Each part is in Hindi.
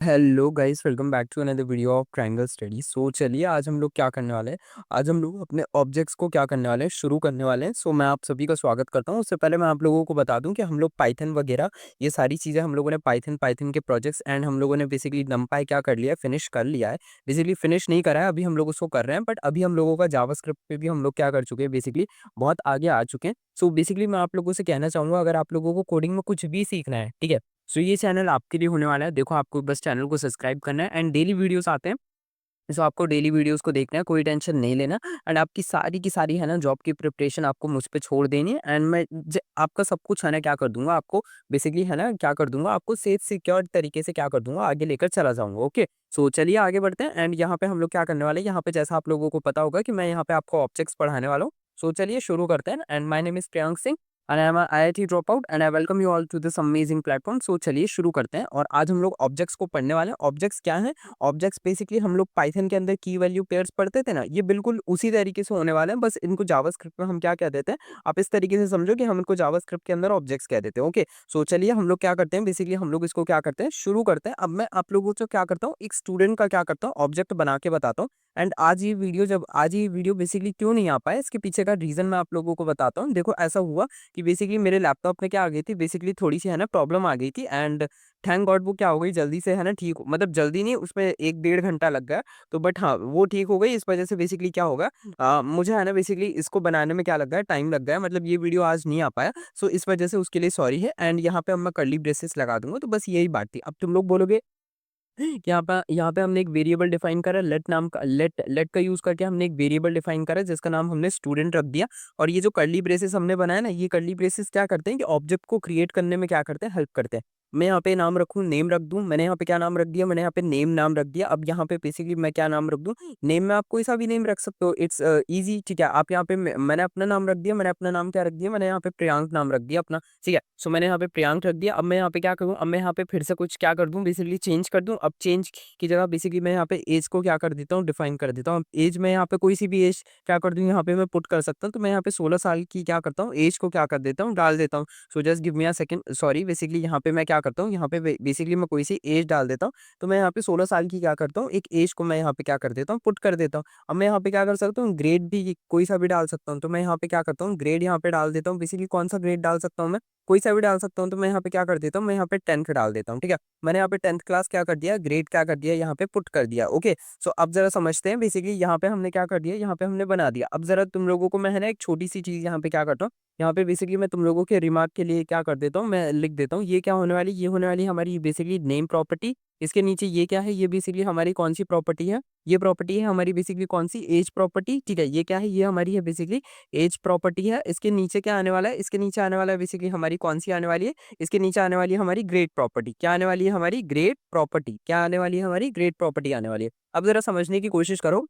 Hello guys, welcome back to another video of triangle study. So चलिए आज हम लोग क्या करने वाले हैं। आज हम लोग अपने ऑब्जेक्ट्स को क्या करने वाले हैं, शुरू करने वाले हैं। सो मैं आप सभी का स्वागत करता हूं। उससे पहले मैं आप लोगों को बता दूं कि हम लोग पाइथन वगैरह ये सारी चीज़ें हम लोगों ने पाइथन के प्रोजेक्ट्स एंड हम लोगों ने बेसिकली नमपाई क्या कर लिया है, फिनिश कर लिया है। बेसिकली फिनिश नहीं करा है, अभी हम लोग उसको कर रहे हैं। बट अभी हम लोगों का जावास्क्रिप्ट पे भी हम लोग क्या कर चुके हैं, बेसिकली बहुत आगे आ चुके हैं। सो बेसिकली मैं आप लोगों से कहना चाहूँगा, अगर आप लोगों को कोडिंग में कुछ भी सीखना है, ठीक है, सो ये चैनल आपके लिए होने वाला है। देखो, आपको बस चैनल को सब्सक्राइब करना है एंड डेली वीडियोस आते हैं। सो आपको डेली वीडियोस को देखना है, कोई टेंशन नहीं लेना। एंड आपकी सारी की सारी है ना जॉब की प्रिपरेशन आपको मुझ पे छोड़ देनी है। एंड मैं आपका सब कुछ है ना क्या कर दूंगा, आपको बेसिकली है ना क्या कर दूंगा, आपको सेफ सिक्योर तरीके से क्या कर दूंगा, आगे लेकर चला जाऊंगा। ओके, सो चलिए आगे बढ़ते हैं। एंड यहाँ पे हम लोग क्या करने वाले हैं, यहाँ पे जैसा आप लोगों को पता होगा कि मैं यहाँ पे आपको ऑब्जेक्ट्स पढ़ाने वाला हूँ। सो चलिए शुरू करते हैं। And my name is Priyank Singh and I am IIT drop out and I welcome you all to this amazing platform. So चलिए शुरू करते हैं। और आज हम लोग ऑब्जेक्ट्स को पढ़ने वाले हैं। ऑब्जेक्ट्स क्या है? ऑब्जेक्ट्स बेसिकली हम लोग पाइथन के अंदर की वैल्यू पेयर्स पढ़ते थे ना, ये बिल्कुल उसी तरीके से होने वाले हैं। बस इनको जावास्क्रिप्ट में हम क्या कह देते हैं, आप इस तरीके से समझो कि हम इनको जावास्क्रिप्ट के अंदर ऑब्जेक्ट्स कह देते हैं। ओके, सो चलिए हम लोग क्या करते हैं, बेसिकली हम लोग इसको क्या करते हैं, शुरू करते हैं। अब मैं आप लोगों को क्या करता हूँ, एक स्टूडेंट का क्या करता हूँ, ऑब्जेक्ट बना के बताता हूँ। एंड आज ये वीडियो बेसिकली क्यों नहीं आ पाया, इसके पीछे का रीजन मैं आप लोगों को बताता हूँ। देखो, ऐसा हुआ कि बेसिकली मेरे लैपटॉप में क्या आ गई थी, बेसिकली थोड़ी सी है ना प्रॉब्लम आ गई थी। एंड थैंक गॉड वो क्या हो गई, जल्दी से है ना ठीक मतलब जल्दी नहीं, उसमें 1 डेढ़ घंटा लग गया। तो बट हाँ, वो ठीक हो गई। इस वजह से बेसिकली क्या होगा, मुझे है ना बेसिकली इसको बनाने में क्या लग गया, टाइम लग गया, मतलब ये वीडियो आज नहीं आ पाया। सो इस वजह से उसके लिए सॉरी है। एंड यहाँ पे अब मैं कर्ली ब्रेसेस लगा दूंगा। तो बस यही बात थी। अब तुम लोग बोलोगे कि यहाँ पे हमने एक वेरिएबल डिफाइन करा, लेट नाम का, लेट लेट का यूज करके हमने एक वेरिएबल डिफाइन करा जिसका नाम हमने स्टूडेंट रख दिया। और ये जो कर्ली ब्रेसेस हमने बनाया ना, ये कर्ली ब्रेसेस क्या करते हैं कि ऑब्जेक्ट को क्रिएट करने में क्या करते हैं, हेल्प करते हैं। मैं यहाँ पे नाम रखूँ, नेम रख दूं, मैंने यहाँ पे क्या नाम रख दिया, मैंने यहाँ पे नेम नाम रख दिया। अब यहाँ पे बेसिकली मैं क्या नाम रख दूं, नेम में आप कोई सा भी नेम रख सकते हो, इट्स इजी। ठीक है, आप यहाँ पे मैंने अपना नाम रख दिया, मैंने अपना नाम क्या रख दिया, मैंने यहाँ पे प्रियांक नाम रख दिया अपना। ठीक है, सो मैंने यहाँ पे प्रियांक रख दिया। अब मैं यहाँ पे क्या करूँ, अब मैं यहाँ पे फिर से कुछ क्या कर दूँ, बेसिकली चेंज कर दूँ। अब चेंज की जगह बेसिकली मैं यहाँ पे एज को क्या कर देता हूँ, डिफाइन कर देता हूँ। एज में यहाँ पे कोई सी भी एज क्या कर दूँ, यहाँ पे मैं पुट कर सकता हूँ। तो मैं यहाँ पे 16 साल की क्या करता हूँ, एज को क्या कर देता हूँ, डाल देता हूँ। So just give me a second, sorry. Basically यहाँ पे मैं क्या करता हूँ, यहाँ पे बेसिकली मैं कोई सी एज डाल देता हूँ। तो मैं यहाँ पे 16 साल की क्या करता हूँ, एक एज को मैं यहाँ पे क्या कर देता हूँ, पुट कर देता हूँ। अब मैं यहाँ पे क्या कर सकता हूँ, ग्रेड भी कोई सा भी डाल सकता हूँ। तो मैं यहाँ पे क्या करता हूँ, ग्रेड यहाँ पे डाल देता हूँ। बेसिकली कौन सा ग्रेड डाल सकता हूँ मैं, कोई सा भी डाल सकता हूँ। तो मैं यहाँ पे क्या कर देता हूँ, मैं यहाँ पे 10th डाल देता हूँ। ठीक है, मैंने यहाँ पे 10th क्लास क्या कर दिया, ग्रेड क्या कर दिया, यहाँ पे पुट कर दिया। ओके, सो अब जरा समझते हैं। बेसिकली यहाँ पे हमने क्या कर दिया, यहाँ पे हमने बना दिया। अब जरा तुम लोगों को मैं है ना एक छोटी सी चीज यहाँ पे क्या करता हूँ, यहाँ पे बेसिकली मैं तुम लोगों के रिमार्क के लिए क्या कर देता हूँ, मैं लिख देता हूँ। ये क्या होने वाली, ये होने वाली हमारी बेसिकली नेम प्रॉपर्टी। इसके नीचे ये क्या है, ये बेसिकली हमारी कौन सी प्रॉपर्टी है, ये प्रॉपर्टी है हमारी बेसिकली कौन सी, एज प्रॉपर्टी। ठीक है, ये क्या है, ये हमारी है बेसिकली एज प्रॉपर्टी है। इसके नीचे क्या आने वाला है, इसके नीचे आने वाला है बेसिकली हमारी कौन सी आने वाली है, इसके नीचे आने वाली है हमारी ग्रेड प्रॉपर्टी। क्या आने वाली है हमारी, ग्रेड प्रॉपर्टी। क्या आने वाली है हमारी, ग्रेड प्रॉपर्टी आने वाली है। अब जरा समझने की कोशिश करो,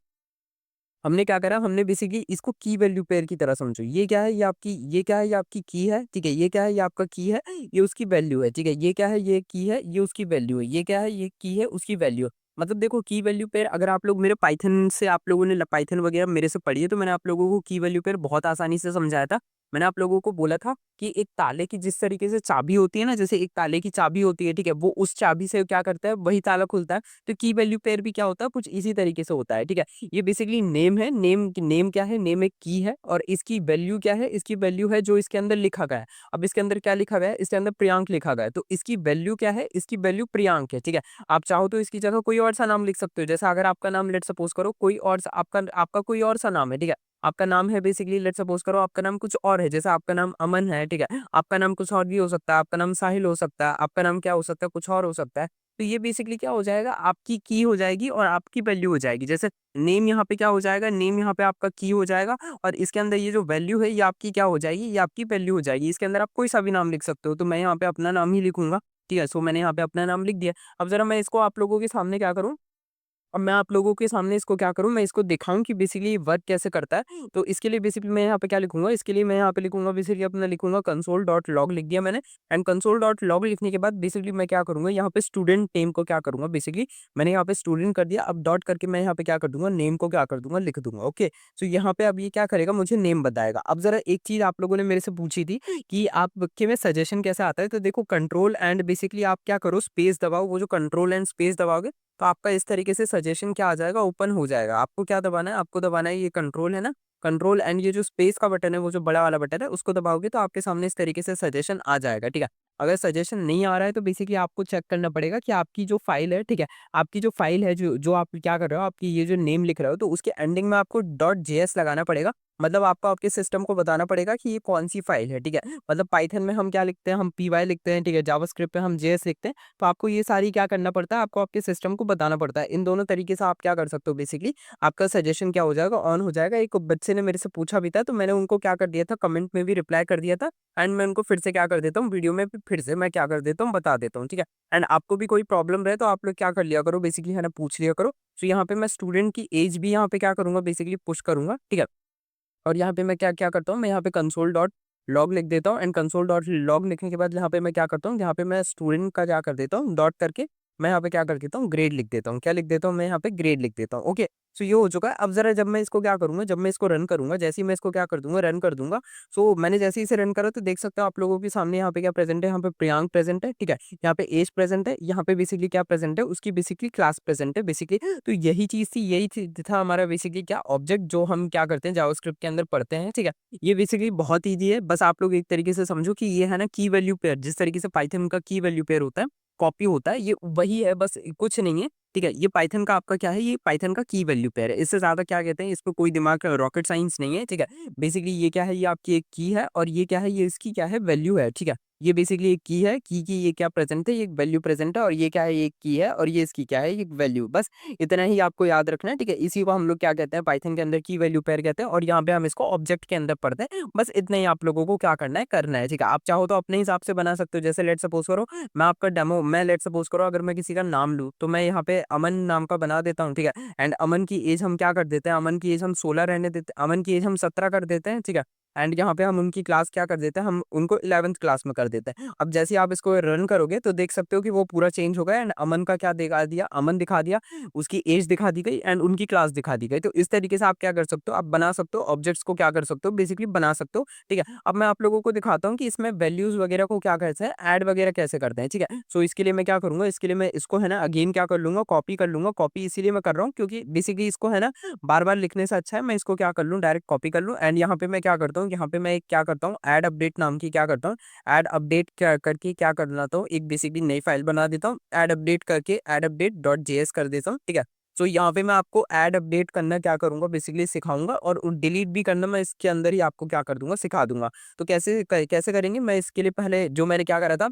हमने क्या करा, हमने बेसिकली इसको की वैल्यू पेयर की तरह समझो। ये क्या है, ये आपकी, ये क्या है, ये आपकी की है। ठीक है, ये क्या है, ये आपका की है, ये उसकी वैल्यू है। ठीक है, ये क्या है, ये की है, ये उसकी वैल्यू है। ये क्या है, ये की है, उसकी वैल्यू है। मतलब देखो, की वैल्यू पेयर अगर आप लोग मेरे पाइथन से, आप लोगों ने पाइथन वगैरह मेरे से पढ़ी है, तो मैंने आप लोगों को की वैल्यू पेयर बहुत आसानी से समझाया था। मैंने आप लोगों को बोला था कि एक ताले की जिस तरीके से चाबी होती है ना, जैसे एक ताले की चाबी होती है, ठीक है, वो उस चाबी से क्या करता है, वही ताला खुलता है। तो की वैल्यू पेयर भी क्या होता है, कुछ इसी तरीके से होता है। ठीक है, ये बेसिकली नेम है, नेम क्या है, नेम एक की है। और इसकी वैल्यू क्या है, इसकी वैल्यू है जो इसके अंदर लिखा गया है। अब इसके अंदर क्या लिखा गया है, इसके अंदर प्रियांक लिखा गया है, तो इसकी वैल्यू क्या है, इसकी वैल्यू प्रियांक है। ठीक है, आप चाहो तो इसकी जगह कोई और सा नाम लिख सकते हो। जैसा अगर आपका नाम लेट सपोज करो कोई और आपका आपका कोई और सा नाम है। ठीक है, आपका नाम है बेसिकली लेट सपोज करो आपका नाम कुछ और है, जैसे आपका नाम अमन है। ठीक है, आपका नाम कुछ और भी हो सकता है, आपका नाम साहिल हो सकता है, आपका नाम क्या हो सकता है, कुछ और हो सकता है। तो ये बेसिकली क्या हो जाएगा, आपकी की हो जाएगी और आपकी वैल्यू हो जाएगी। जैसे नेम यहाँ पे क्या हो जाएगा, नेम यहाँ पे आपका की हो जाएगा। और इसके अंदर ये जो वैल्यू है ये आपकी क्या हो जाएगी, ये आपकी वैल्यू हो जाएगी। इसके अंदर आप कोई सा भी नाम लिख सकते हो। तो मैं यहाँ पे अपना नाम ही लिखूंगा। ठीक है, सो मैंने यहाँ पे अपना नाम लिख दिया। अब जरा मैं इसको आप लोगों के सामने क्या करूँ, अब मैं आप लोगों के सामने इसको क्या करूँ, मैं इसको दिखाऊँ कि बेसिकली वर्क कैसे करता है। तो इसके लिए बेसिकली मैं यहाँ पे क्या लिखूँगा, इसके लिए मैं यहाँ पे लिखूँगा बेसिकली अपना लिखूँगा console.log लिख दिया मैंने। एंड console.log लिखने के बाद बेसिकली मैं क्या करूँगा, यहाँ पे स्टूडेंट नेम को क्या करूँगा, बेसिकली मैंने यहाँ पे स्टूडेंट कर दिया। अब डॉट करके मैं यहाँ पे क्या कर दूँगा, नेम को क्या कर दूँगा, लिख दूँगा। ओके। तो यहाँ पे अब ये क्या करेगा, मुझे नेम बताएगा। अब ज़रा एक चीज़ आप लोगों ने मेरे से पूछी थी कि आपके में सजेशन कैसे आता है? तो देखो कंट्रोल एंड बेसिकली आप क्या करो, स्पेस दबाओ। वो जो कंट्रोल एंड स्पेस दबाओगे तो आपका इस तरीके से सजेशन क्या आ जाएगा, ओपन हो जाएगा। आपको क्या दबाना है, आपको दबाना है ये कंट्रोल है ना, कंट्रोल एंड ये जो स्पेस का बटन है, वो जो बड़ा वाला बटन है, उसको दबाओगे तो आपके सामने इस तरीके से सजेशन आ जाएगा, ठीक है। अगर सजेशन नहीं आ रहा है तो बेसिकली आपको चेक करना पड़ेगा कि आपकी जो फाइल है, ठीक है, आपकी जो फाइल है, जो जो आप क्या कर रहे हो, आपकी ये जो नेम लिख रहे हो, तो उसके एंडिंग में आपको .js लगाना पड़ेगा। मतलब आपको आपके सिस्टम को बताना पड़ेगा कि ये कौन-सी फाइल है, ठीक है। मतलब पाइथन में हम क्या लिखते हैं, हम py लिखते हैं, ठीक है, जावास्क्रिप्ट में हम जेएस लिखते हैं। तो आपको ये सारी क्या करना पड़ता है, आपको आपके सिस्टम को बताना पड़ता है। इन दोनों तरीके से आप क्या कर सकते हो, बेसिकली आपका सजेशन क्या हो जाएगा, ऑन हो जाएगा। एक बच्चे ने मेरे से पूछा भी था, तो मैंने उनको क्या कर दिया था, कमेंट में भी रिप्लाई कर दिया था। एंड मैं उनको फिर से क्या कर देता हूँ, वीडियो में फिर से मैं क्या कर देता हूँ, बता देता हूँ, ठीक है। एंड आपको भी कोई प्रॉब्लम रहे तो आप लोग क्या कर लिया करो, बेसिकली है ना, पूछ लिया करो। तो यहाँ पे मैं स्टूडेंट की एज भी यहाँ पे क्या करूँगा, बेसिकली पुश करूँगा, ठीक है। और यहाँ पे मैं क्या-क्या करता हूँ, मैं यहाँ पे कंसोल डॉट लॉग लिख देता हूँ। एंड कंसोल डॉट लॉग लिखने के बाद यहाँ पे मैं क्या करता हूँ, यहाँ पे मैं स्टूडेंट का क्या कर देता हूँ, डॉट करके मैं यहाँ पे क्या कर देता हूँ, ग्रेड लिख देता हूँ। क्या लिख देता हूँ, मैं यहाँ पे ग्रेड लिख देता हूँ। ओके। सो ये हो चुका है। अब ज़रा जब मैं इसको क्या करूँगा, जब मैं इसको रन करूँगा, जैसे ही मैं इसको क्या कर दूँगा, रन कर दूँगा। सो मैंने जैसे ही इसे रन करा तो देख सकते हो आप लोगों के सामने यहाँ पे क्या प्रेज़ेंट है, यहाँ पे प्रियांक प्रेज़ेंट है, ठीक है। यहाँ पे एज प्रेज़ेंट है, यहाँ पे बेसिकली क्या प्रेज़ेंट है, उसकी बेसिकली क्लास प्रेज़ेंट है बेसिकली। तो यही चीज़ थी, यही चीज़ था हमारा बेसिकली क्या ऑब्जेक्ट, जो हम क्या करते हैं जावास्क्रिप्ट के अंदर पढ़ते हैं, ठीक है। ये बेसिकली बहुत ईज़ी है, बस आप लोग एक तरीके से समझो कि ये है ना की वैल्यू पेयर, जिस तरीके से पाइथन का की वैल्यू पेयर होता है, कॉपी होता है, ये वही है, बस कुछ नहीं है, ठीक है। ये पाइथन का आपका क्या है, ये पाइथन का की वैल्यू पेयर है। इससे ज़्यादा क्या कहते हैं, इसमें कोई दिमाग का रॉकेट साइंस नहीं है, ठीक है। बेसिकली ये क्या है, ये आपकी एक की है और ये क्या है, ये इसकी क्या है, वैल्यू है, ठीक है। ये बेसिकली एक की है, की ये क्या प्रेज़ेंट है, ये एक वैल्यू प्रेज़ेंट है और ये क्या है, ये एक की है और ये इसकी क्या है, ये एक वैल्यू। बस इतना ही आपको याद रखना है, ठीक है। इसी को हम लोग क्या कहते हैं, पाइथन के अंदर की वैल्यू पेयर कहते हैं और यहाँ पे हम इसको ऑब्जेक्ट के अंदर पढ़ते हैं। बस इतना ही आप लोगों को क्या करना है, ठीक है। आप चाहो तो अपने हिसाब से बना सकते हो। जैसे लेट्स सपोज़ करो मैं आपका डेमो, मैं लेट्स सपोज़ करो अगर मैं किसी का नाम लूँ, तो मैं यहाँ पे अमन नाम का बना देता हूँ, ठीक है। एंड अमन की एज हम क्या कर देते हैं, अमन की एज हम 16 रहने देते हैं, अमन की एज हम 17 कर देते हैं, ठीक है। एंड यहाँ पे हम उनकी क्लास क्या कर देते हैं, हम उनको 11th क्लास में कर देते हैं। अब जैसे ही आप इसको रन करोगे तो देख सकते हो कि वो पूरा चेंज हो गया एंड अमन का क्या दिखा दिया, अमन दिखा दिया, उसकी एज दिखा दी गई एंड उनकी क्लास दिखा दी गई। तो इस तरीके से आप क्या कर सकते हो, आप बना सकते हो ऑब्जेक्ट्स को, क्या कर सकते हो, बेसिकली बना सकते हो, ठीक है। अब मैं आप लोगों को दिखाता हूँ कि इसमें वैल्यूज़ वगैरह को क्या कैसे है, ऐड वगैरह कैसे करते हैं, ठीक है। सो इसके लिए मैं क्या करूँगा, इसके लिए मैं इसको है ना अगेन क्या कर लूँगा, कॉपी कर लूँगा। कॉपी इसीलिए मैं कर रहा हूँ क्योंकि बेसिकली इसको है ना बार-बार लिखने से अच्छा है मैं इसको क्या कर लूँ, डायरेक्ट कॉपी कर लूँ। एंड यहाँ पे मैं क्या करता हूँ, यहाँ पे मैं एक क्या करता हूँ, ऐड अपडेट नाम की क्या करता हूँ, ऐड अपडेट क्या करके क्या कर लाता हूँ, एक बेसिकली नई फाइल बना देता हूँ। ऐड अपडेट करके ऐड अपडेट डॉट जेएस कर देता हूँ, ठीक है। सो यहाँ पे मैं आपको ऐड अपडेट करना क्या करूँगा, बेसिकली सिखाऊँगा और डिलीट भी करना मैं इसके अंदर ही आपको क्या कर दूँगा, सिखा दूँगा। तो कैसे करेंगे, मैं इसके लिए पहले जो मैंने क्या करा था,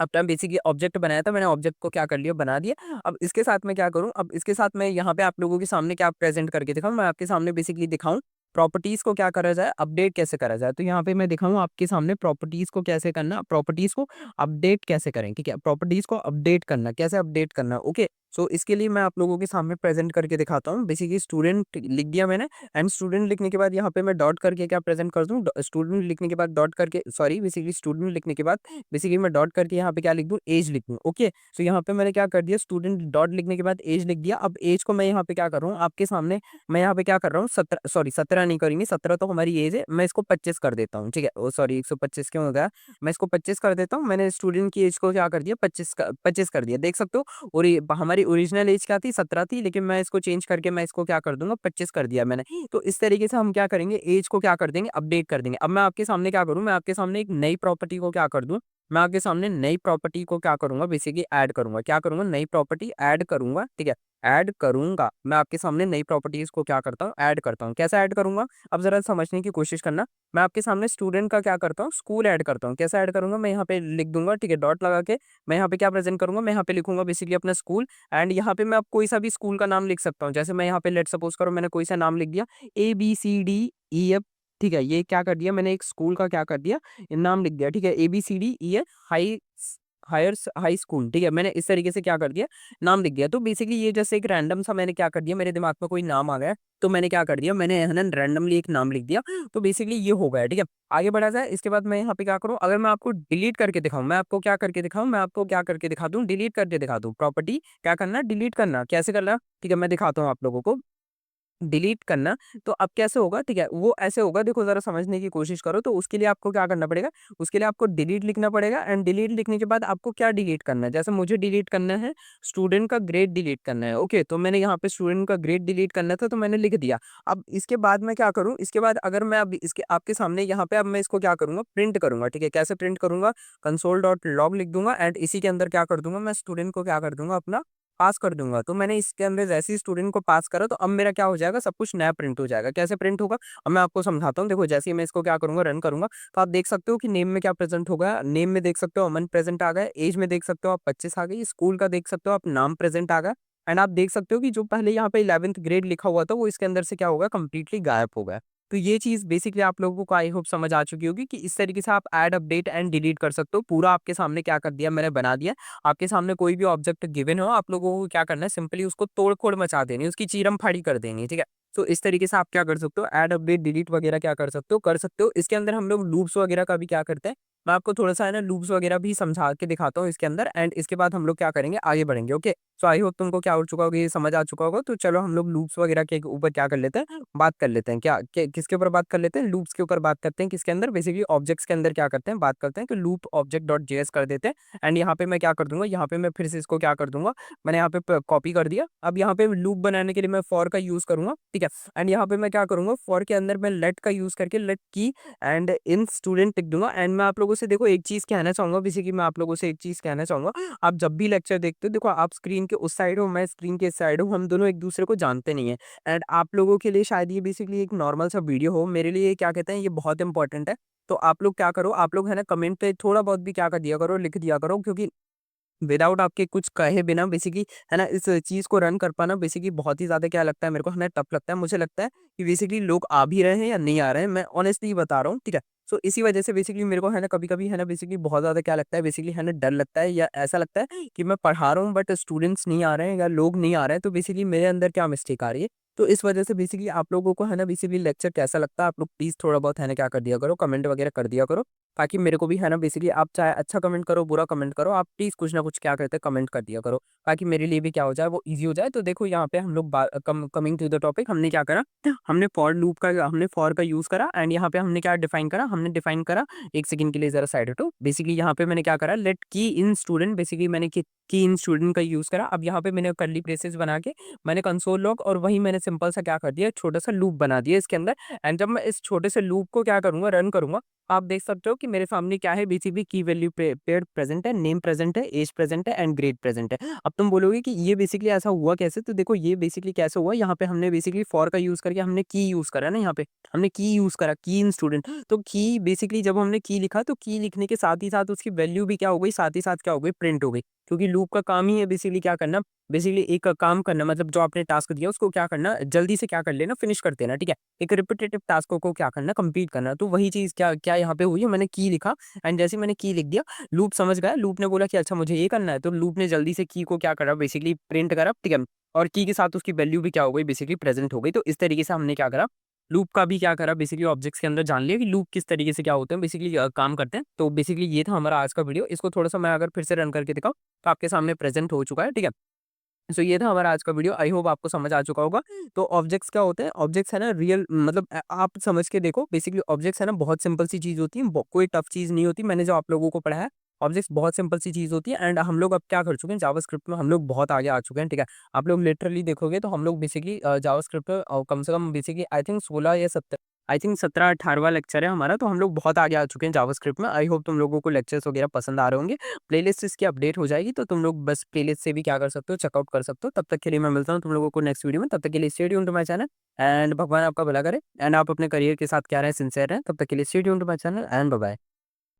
अपना बेसिकली ऑब्जेक्ट बनाया था, मैंने ऑब्जेक्ट को क्या कर लिया, बना दिया। अब इसके साथ मैं क्या करूँ, अब इसके साथ मैं यहाँ पे आप लोगों के सामने क्या प्रेज़ेंट करके दिखाऊँ, मैं आपके सामने बेसिकली दिखाऊँ, प्रॉपर्टीज़ को क्या करा जाए, अपडेट कैसे करा जाए। तो यहाँ पे मैं दिखाऊँ आपके सामने प्रॉपर्टीज़ को कैसे करना, प्रॉपर्टीज़ को अपडेट कैसे करें, ठीक है। प्रॉपर्टीज़ को अपडेट करना, कैसे अपडेट करना, ओके। सो इसके लिए मैं आप लोगों के सामने प्रेज़ेंट करके दिखाता हूँ। बेसिकली स्टूडेंट लिख दिया मैंने एंड स्टूडेंट लिखने के बाद यहाँ पे मैं डॉट करके क्या प्रेज़ेंट कर दूँ, स्टूडेंट लिखने के बाद डॉट करके, सॉरी बेसिकली स्टूडेंट लिखने के बाद बेसिकली मैं डॉट करके यहाँ पे क्या लिख दूँ, एज लिख दूँ, ओके। सो यहाँ पे मैंने क्या कर दिया, स्टूडेंट डॉट लिखने के बाद एज लिख दिया। अब एज को मैं यहाँ पे क्या कर रहा हूँ, आपके सामने मैं यहाँ पे क्या कर रहा हूँ, 17, सॉरी 17 नहीं करेंगे, 17 तो हमारी एज है, मैं इसको 25 कर देता हूँ, ठीक है। ओ सॉरी 125 क्यों हो गया, मैं इसको 25 कर देता हूँ। मैंने स्टूडेंट की एज को क्या कर दिया, 25 कर दिया, देख सकते हो। और ये हमारी ओरिजिनल एज क्या थी, 17 थी, लेकिन मैं इसको चेंज करके मैं इसको क्या कर दूंगा, 25 कर दिया मैंने। तो इस तरीके से हम क्या करेंगे, एज को क्या कर देंगे, अपडेट कर देंगे। अब मैं आपके सामने क्या करूँ, मैं आपके सामने एक नई प्रॉपर्टी को क्या कर दूँ, मैं आपके सामने नई प्रॉपर्टी को क्या करूँगा, बेसिकली ऐड करूँगा। क्या करूँगा, नई प्रॉपर्टी ऐड करूँगा, ठीक है। ऐड करूँगा, मैं आपके सामने नई प्रॉपर्टीज़ को क्या करता हूँ, ऐड करता हूँ। कैसे ऐड करूँगा, अब ज़रा समझने की कोशिश करना। मैं आपके सामने स्टूडेंट का क्या करता हूँ, स्कूल ऐड करता हूँ। कैसे ऐड करूँगा, मैं यहाँ पे लिख दूँगा, ठीक है, डॉट लगा के मैं यहाँ पे क्या प्रेज़ेंट करूँगा, मैं यहाँ पे लिखूँगा बेसिकली अपना स्कूल। एंड यहाँ पे मैं अब कोई सा भी स्कूल का नाम लिख सकता हूँ। जैसे मैं यहाँ पे लेट्स सपोज़ करो मैंने कोई सा नाम लिख दिया, ABCDEF, ठीक है। ये क्या कर दिया मैंने, एक स्कूल का क्या कर दिया, नाम लिख दिया, ठीक है। ABCDEF हाई हाई स्कूल, ठीक है? मैंने इस तरीके से क्या कर दिया, नाम लिख दिया। तो बेसिकली ये जैसे एक रैंडम सा मैंने क्या कर दिया, मेरे दिमाग में कोई नाम आ गया, तो मैंने क्या कर दिया, मैंने है ना रैंडमली एक नाम लिख दिया। तो बेसिकली ये हो गया, ठीक है? आगे बढ़ा जाए, इसके बाद मैं यहाँ पे क्या करूँ, अगर मैं आपको डिलीट करके दिखाऊँ, मैं आपको क्या करके दिखाऊँ, मैं आपको क्या करके दिखा दूँ, डिलीट करके दिखा दूँ। प्रॉपर्टी क्या करना, डिलीट करना। कैसे करना? ठीक है, मैं दिखाता हूँ आप लोगों को। डिलीट करना, तो अब कैसे होगा, ठीक है? वो ऐसे होगा, देखो ज़रा समझने की कोशिश करो। तो उसके लिए आपको क्या करना पड़ेगा, उसके लिए आपको डिलीट लिखना पड़ेगा एंड डिलीट लिखने के बाद आपको क्या डिलीट करना है, जैसे मुझे डिलीट करना है, स्टूडेंट का ग्रेड डिलीट करना है, ओके? तो मैंने यहाँ पे स्टूडेंट का ग्रेड डिलीट करना था, तो मैंने लिख दिया। अब इसके बाद मैं क्या करूँ, इसके बाद अगर मैं अब इसके आपके सामने यहाँ पे अब मैं इसको क्या करूँगा, प्रिंट करूँगा, ठीक है? कैसे प्रिंट करूँगा, कंसोल डॉट लॉग लिख दूँगा एंड इसी के अंदर क्या कर दूँगा, मैं स्टूडेंट को क्या कर दूँगा, अपना पास कर दूँगा। तो मैंने इसके अंदर जैसे ही स्टूडेंट को पास करा, तो अब मेरा क्या हो जाएगा, सब कुछ नया प्रिंट हो जाएगा। कैसे प्रिंट होगा? अब मैं आपको समझाता हूँ। देखो, जैसे ही मैं इसको क्या करूँगा, रन करूँगा, तो आप देख सकते हो कि नेम में क्या प्रेज़ेंट होगा। नेम में देख सकते हो अमन प्रेज़ेंट आ गया, ऐज में देख सकते हो आप 25 आ गई, स्कूल का देख सकते हो आप नाम प्रेज़ेंट आ गया एंड आप देख सकते हो कि जो पहले यहाँ पे 11th ग्रेड लिखा हुआ था, वो इसके अंदर से क्या होगा, कंप्लीटली गायब हो गया। तो ये चीज़ बेसिकली आप लोगों को आई होप समझ आ चुकी होगी कि इस तरीके से आप ऐड, अपडेट एंड डिलीट कर सकते हो। पूरा आपके सामने क्या कर दिया, मैंने बना दिया। आपके सामने कोई भी ऑब्जेक्ट गिवन हो, आप लोगों को क्या करना है, सिंपली उसको तोड़-फोड़ मचा देनी है, उसकी चीरम-फाड़ी कर देनी है, ठीक है? तो इस तरीके से आप क्या कर सकते हो, ऐड, अपडेट, डिलीट वगैरह क्या कर सकते हो, कर सकते हो। इसके अंदर हम लोग लूप्स वगैरह का भी क्या करते हैं, मैं आपको थोड़ा-सा है ना लूप्स वगैरह भी समझा के दिखाता हूँ इसके अंदर एंड इसके बाद हम लोग क्या करेंगे, आगे बढ़ेंगे, ओके? सो आई होप तुमको क्या हो चुका होगा, ये समझ आ चुका होगा। तो चलो हम लोग लूप्स वगैरह के ऊपर क्या कर लेते हैं, बात कर लेते हैं। क्या किसके ऊपर बात कर लेते हैं, लूप्स के ऊपर बात करते हैं। किसके अंदर, बेसिकली ऑब्जेक्ट्स के अंदर क्या करते हैं, बात करते हैं कि लूप ऑब्जेक्ट डॉट जेएस कर देते हैं एंड यहाँ पे मैं क्या कर दूँगा, यहाँ पे मैं फिर से इसको क्या कर दूँगा, मैंने यहाँ पे प कॉपी कर दिया। अब यहाँ पे लूप बनाने के लिए मैं फॉर का यूज़ करूँगा, ठीक है? एंड यहाँ पे मैं क्या करूँगा, फॉर के अंदर मैं लेट का यूज़ करके लेट की एंड इन स्टूडेंट लिख दूँगा एंड मैं आप लोगों से देखो एक चीज़ कहना चाहूँगा, बेसिकली मैं आप लोगों से एक चीज़ कहना चाहूँगा। आप जब भी लेक्चर देखते हो, देखो आप स्क्रीन के उस साइड हो, मैं स्क्रीन के इस साइड हूँ, हम दोनों एक-दूसरे को जानते नहीं हैं एंड आप लोगों के लिए शायद ये बेसिकली एक नॉर्मल सा वीडियो हो, मेरे लिए ये क्या कहते हैं, ये बहुत इंपॉर्टेंट है। तो आप लोग क्या करो, आप लोग है ना कमेंट पे थोड़ा बहुत भी क्या कर दिया करो, लिख दिया करो, क्योंकि विदाउट आपके कुछ कहे बिना बेसिकली है ना इस चीज़ को रन कर पाना बेसिकली बहुत ही ज़्यादा क्या लगता है मेरे को, है ना टफ लगता है। मुझे लगता है कि बेसिकली लोग आ भी रहे हैं या नहीं आ रहे हैं, मैं ऑनेस्टली बता रहा हूँ, ठीक है? सो इसी वजह से बेसिकली मेरे को है ना कभी-कभी है ना बेसिकली बहुत ज़्यादा क्या लगता है, बेसिकली है ना डर लगता है या ऐसा लगता है कि मैं पढ़ा रहा हूँ बट स्टूडेंट्स नहीं आ रहे हैं या लोग नहीं आ रहे हैं, तो बेसिकली मेरे अंदर क्या मिस्टेक आ रही है। तो इस वजह से बेसिकली आप लोगों को है ना बेसिकली लेक्चर कैसा लगता है, आप लोग प्लीज़ थोड़ा बहुत है ना क्या कर दिया करो, कमेंट वगैरह कर दिया करो। ताकि मेरे को भी है ना बेसिकली आप चाहे अच्छा कमेंट करो, बुरा कमेंट करो, आप प्लीज़ कुछ ना कुछ क्या करते हैं कमेंट कर दिया करो, ताकि मेरे लिए भी क्या हो जाए वो ईज़ी हो जाए। तो देखो यहाँ पे हम लोग कमिंग टू द टॉपिक, हमने क्या करा, हमने फॉर का यूज़ करा एंड यहाँ पे हमने क्या डिफाइन करा, हमने डिफाइन करा, 1 सेकंड के लिए ज़रा साइड हटो। बेसिकली यहाँ पे मैंने क्या करा, लेट की इन स्टूडेंट, बेसिकली मैंने की इन स्टूडेंट का यूज़ करा। अब यहाँ पे मैंने कर्ली ब्रेसेस बना के मैंने कंसोल लॉग और वही मैंने सिंपल सा क्या कर दिया, छोटा-सा लूप बना दिया इसके अंदर एंड जब मैं इस छोटे से लूप को क्या करूँगा, रन करूँगा, आप देख सकते हो कि मेरे सामने क्या है, बेसिकली की वैल्यू पेयर्ड प्रेजेंट है, नेम प्रेजेंट है, एज प्रेजेंट है एंड ग्रेड प्रेजेंट है। अब तुम बोलोगे कि ये बेसिकली ऐसा हुआ कैसे? तो देखो ये बेसिकली कैसे हुआ, यहाँ पे हमने बेसिकली फॉर का यूज़ करके हमने की यूज़ करा ना, यहाँ पे हमने की यूज़ करा, की इन स्टूडेंट। तो की बेसिकली जब हमने की लिखा, तो की लिखने के साथ ही साथ उसकी वैल्यू भी क्या हो गई, साथ ही साथ क्या हो गई, प्रिंट हो गई। क्योंकि लूप का काम ही है बेसिकली क्या करना, बेसिकली एक काम करना, मतलब जो आपने टास्क दिया उसको क्या करना, जल्दी से क्या कर लेना, फिनिश कर देना, ठीक है? एक रिपिटेटिव टास्क को क्या करना, कंप्लीट करना। तो वही चीज़ क्या क्या यहाँ पे हुई है, मैंने की लिखा एंड जैसे ही मैंने की लिख दिया, लूप समझ गया, लूप ने बोला कि अच्छा मुझे ये करना है, तो लूप ने जल्दी से की को क्या करा, बेसिकली प्रिंट करा, ठीक है? और की के साथ उसकी वैल्यू भी क्या हो गई, बेसिकली प्रेजेंट हो गई। तो इस तरीके से हमने क्या करा, लूप का भी क्या करा, बेसिकली ऑब्जेक्ट्स के अंदर जान लिया कि लूप किस तरीके से क्या होते हैं, बेसिकली काम करते हैं। तो बेसिकली ये था हमारा आज का वीडियो। इसको थोड़ा-सा मैं अगर फिर से रन करके दिखाऊँ, तो आपके सामने प्रेजेंट हो चुका है, ठीक है? सो ये था हमारा आज का वीडियो, आई होप आपको समझ आ चुका होगा। तो ऑब्जेक्ट्स क्या होते हैं, ऑब्जेक्ट्स है ना रियल, मतलब आप समझ के देखो, बेसिकली ऑब्जेक्ट्स है ना बहुत सिंपल सी चीज़ होती है, कोई टफ चीज़ नहीं होती। मैंने जो आप लोगों को पढ़ाया, ऑब्जेक्ट्स बहुत सिंपल सी चीज़ होती है एंड हम लोग अब क्या कर चुके हैं, जावास्क्रिप्ट में हम लोग बहुत आगे आ चुके हैं, ठीक है? आप लोग लिटरली देखोगे तो हम लोग बेसिकली जावास्क्रिप्ट में कम से कम बेसिकली आई थिंक 16 या 17, आई थिंक 17-18वां लेक्चर है हमारा, तो हम लोग बहुत आगे आ चुके हैं जावास्क्रिप्ट में। आई होप तुम लोगों को लेक्चर्स वगैरह पसंद आ रहे होंगे। प्लेलिस्ट इसकी अपडेट हो जाएगी, तो तुम लोग बस प्लेलिस्ट से भी क्या कर सकते हो, चेकआउट कर सकते हो। तब तक के लिए मैं मिलता हूँ तुम लोगों को नेक्स्ट वीडियो में, तब तक के लिए stay tuned to my channel and भगवान आपका भला करे एंड आप अपने करियर के साथ क्या रहें, सिंसियर रहें। तब तक के लिए stay tuned to my channel and bye bye.